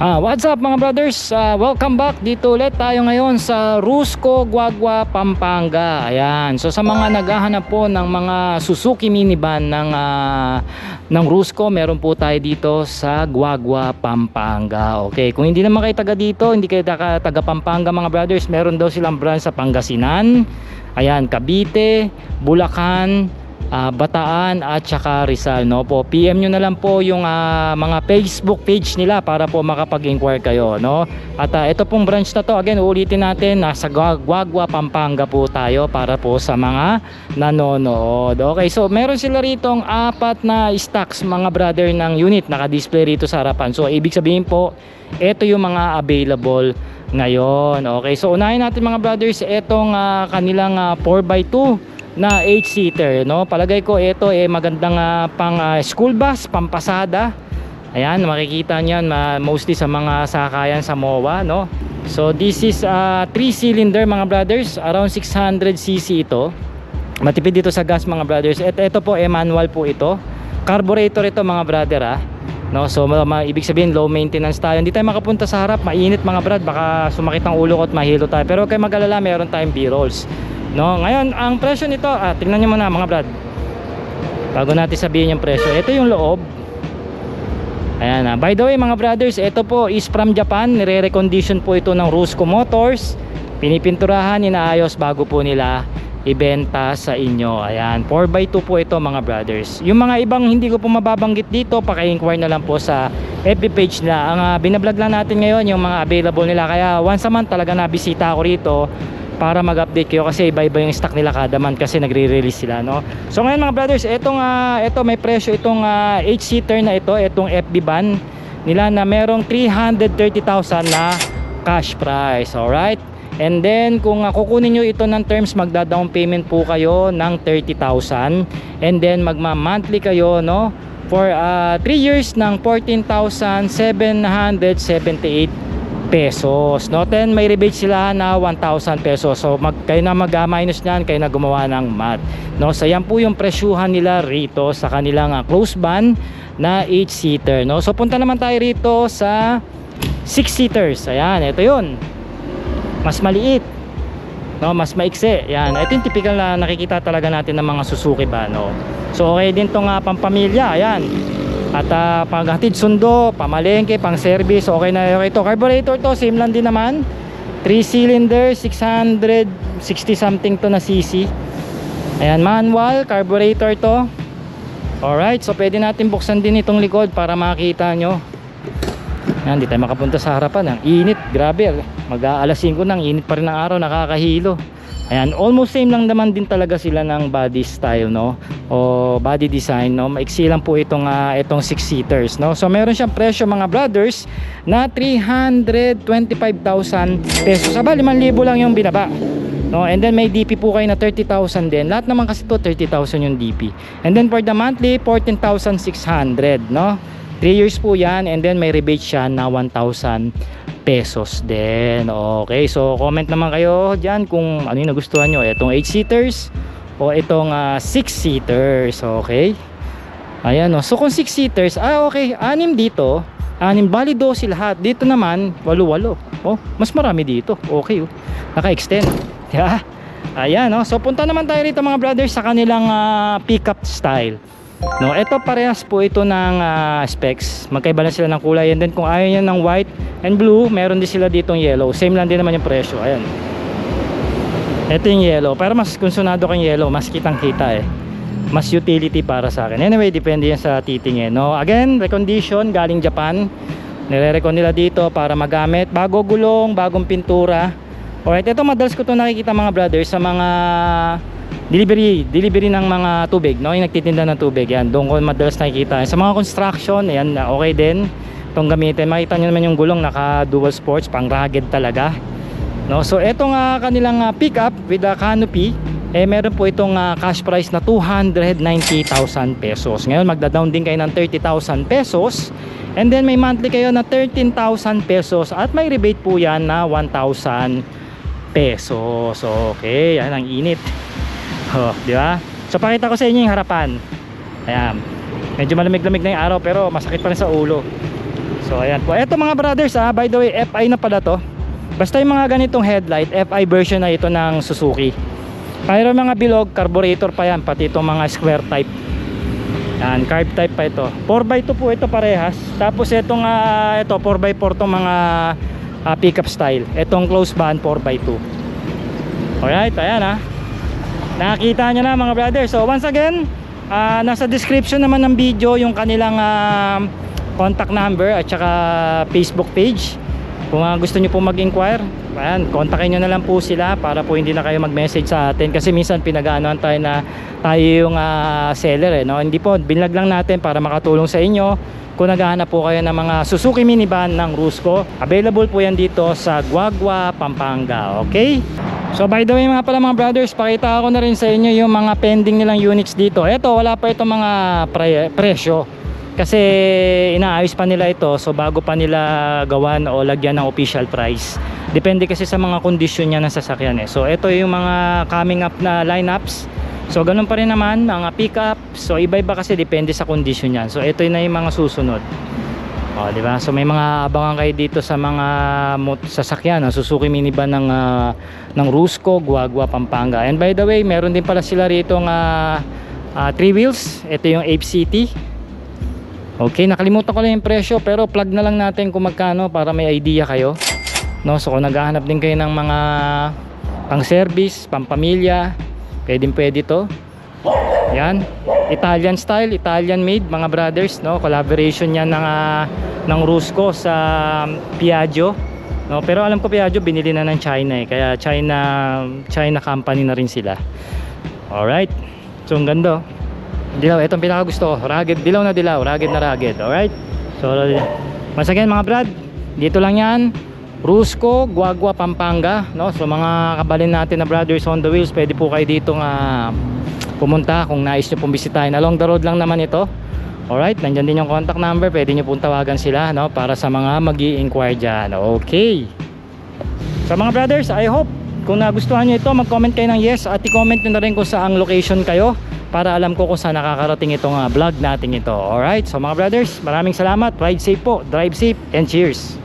What's up mga brothers? Welcome back. Dito ulit tayo ngayon sa Rusco, Guagua, Pampanga. Ayan. So sa mga naghahanap po ng mga Suzuki minivan ng Rusco, meron po tayo dito sa Guagua, Pampanga. Okay, kung hindi naman kayo taga dito, hindi kayo taga Pampanga mga brothers, meron daw silang branch sa Pangasinan, ayan, Cavite, Bulacan, Bataan at saka Rizal, no po. PM nyo na lang po yung mga Facebook page nila para po makapag-inquire kayo, no. At ito pong branch na to, again uulitin natin, nasa Guagua, Pampanga po tayo para po sa mga nanonood. Okay, so meron sila ritong 4 na stocks mga brother ng unit naka-display rito sa harapan. So ibig sabihin po, ito yung mga available ngayon. Okay, so unahin natin mga brothers itong kanilang 4x2 na 8-seater, no. Palagay ko ito magandang pang school bus, pampasada. Ayan, makikita niyan mostly sa mga sakayan sa MOA, no. So this is 3-cylinder mga brothers, around 600cc ito. Matipid dito sa gas mga brothers. Ito po manual po ito. Carburetor ito mga brother, no. So ibig sabihin low maintenance tayo. Hindi tayo makapunta sa harap, mainit mga brad, baka sumakit ang ulo ko at mahilo tayo. Pero huwag kayo mag-alala, meron tayong B-rolls, no. Ngayon ang presyo nito, tingnan nyo muna mga brad bago natin sabihin yung presyo. Ito yung loob. Ayan, by the way mga brothers, ito po is from Japan. Nire-recondition po ito ng Rusco Motors. Pinipinturahan, inaayos bago po nila ibenta sa inyo. Ayan, 4x2 po ito mga brothers. Yung mga ibang hindi ko po mababanggit dito, paki-inquire na lang po sa FB page nila. Ang binablog lang natin ngayon yung mga available nila, kaya once a month talaga nabisita ako rito para mag-update kayo, kasi iba-iba yung stock nila kada month kasi nagre-release sila, no. So ngayon mga brothers, ito may presyo itong 8-seater na itong FB van nila na merong 330,000 na cash price. Alright, and then kung kukunin nyo ito ng terms, magda-down payment po kayo ng 30,000 and then magma-monthly kayo, no, for 3 years ng 14,778 pesos, no. Then may rebate sila na 1,000 pesos. So kayo na mag-minus niyan, kayo na gumawa ng math, no. So yan po yung presyuhan nila rito sa kanilang close van na 8-seater, no. So punta naman tayo rito sa 6-seaters. Ayan, ito yun, mas maliit, no, mas maiksi. Yan, ito yung typical na nakikita talaga natin ng mga Suzuki ba, no. So okay din tong pampamilya. Ayan, at paghatid sundo, pamalengke, pang service, okay na okay ito. Carburetor to, same lang din naman, 3-cylinder, 660 something to na cc. Ayan, manual carburetor to. Alright, so pwede natin buksan din itong likod para makita nyo. Ayan, di tayo makapunta sa harapan, ang init, grabe. Mag-aalas 5 nang init pa rin ng araw, nakakahilo. Ayan, almost same lang naman din talaga sila ng body style, no, o body design, no. Maiksi lang po itong 6-seaters, no. So meron siyang presyo mga brothers na 325,000 pesos. Aba, 5,000 lang yung binaba, no. And then may DP po kayo na 30,000 din. Lahat naman kasi to 30,000 yung DP. And then for the monthly, 14,600, no. 3 years po yan, and then may rebate siya na 1,000 pesos din. Okay, so comment naman kayo dyan kung ano yung nagustuhan nyo, itong 8-seaters o itong 6-seaters. Okay, ayan, no. So kung 6-seaters, okay, 6 dito, 6, bali 12 lahat. Dito naman 8-8. Oh, mas marami dito. Okay, naka-extend. Yeah. Ayan, no. So punta naman tayo rito mga brothers sa kanilang pickup style, no. Ito parehas po ito ng specs, magkaiba lang sila ng kulay. And then kung ayaw nyo ng white and blue, meron din sila ditong yellow, same lang din naman yung presyo. Ayan, ito yung yellow, pero mas konsunado kang yellow, mas kitang kita mas utility para sa akin. Anyway, depende yan sa titingin, no. Again, recondition galing Japan, nire-recon nila dito para magamit, bago gulong, bagong pintura. Alright, ito madalas ko to nakikita mga brothers sa mga delivery ng mga tubig, no, yung nagtitinda ng tubig. Yan, doon ko madalas nakikita. Sa mga construction, ayan, okay din itong gamitin. Makita nyo naman yung gulong, naka dual sports, pang rugged talaga, no. So etong kanilang pickup with the canopy, meron po itong cash price na 290,000 pesos. Ngayon magda-down din kayo ng 30,000 pesos, and then may monthly kayo na 13,000 pesos, at may rebate po yan na 1,000 pesos. Okay, yan ang init. Oh, di ba? So pakita ko sa inyo yung harapan. Ayan, medyo malamig-lamig na yung araw pero masakit pa rin sa ulo. So ayan po. Eto mga brothers, by the way, FI na pala to. Basta yung mga ganitong headlight, FI version na ito ng Suzuki. Mayroon mga bilog, carburetor pa yan, pati itong mga square type. Yan, carb type pa ito. 4x2 po ito parehas. Tapos itong ito 4x4 tong mga pickup style. Itong close band 4x2. Alright, ayan nakita nyo na mga brother. So once again, nasa description naman ng video yung kanilang contact number at saka Facebook page. Kung gusto nyo po mag-inquire, ayan, kontakin nyo na lang po sila para po hindi na kayo mag-message sa atin. Kasi minsan pinag-aanoan tayo na tayo yung seller no? Hindi po, binlag lang natin para makatulong sa inyo. Kung naghahanap po kayo ng mga Suzuki minivan ng Rusco, available po yan dito sa Guagua, Pampanga. Okay? So by the way mga pala mga brothers, pakita ko na rin sa inyo yung mga pending nilang units dito. Eto, wala pa itong mga presyo kasi inaayos pa nila ito. So bago pa nila gawan o lagyan ng official price, depende kasi sa mga kondisyon niya ng sasakyan So ito yung mga coming up na lineups. So ganun pa rin naman mga pickup. So iba-iba kasi depende sa kondisyon niyan. So ito na yung mga susunod. Di ba? So may mga abangan kayo dito sa mga sasakyan, Suzuki minivan ng Rusco, Guagua, Pampanga. And by the way, meron din pala sila rito ng 3 wheels. Ito yung Ape City. Okay, nakalimutan ko lang yung presyo pero plug na lang natin kung magkano para may idea kayo. So kung naghahanap din kayo ng mga pang service, pang pamilya, pwede to. Yan, Italian style, Italian made mga brothers, collaboration yan ng Rusco sa Piaggio, pero alam ko Piaggio binili na ng China kaya China company na rin sila. Alright, so ang ganda dilaw, itong pinaka gusto ko, rugged, dilaw na dilaw, rugged na rugged. Alright, so once again mga brad, dito lang yan, Rusco, Guagua, Pampanga, so mga kabalin natin na brothers on the wheels, pwede po kayo dito pumunta kung nais nyo pong bisitahin. Along the road lang naman ito. Alright, nandyan din yung contact number, pwede nyo pong tawagan sila para sa mga mag-i-inquire dyan. Okay, so mga brothers, I hope kung nagustuhan nyo ito, mag-comment kayo ng yes at i-comment nyo na rin kung saang location kayo para alam ko kung saan nakakarating itong vlog natin ito. Alright, so mga brothers, maraming salamat. Ride safe po, drive safe, and cheers.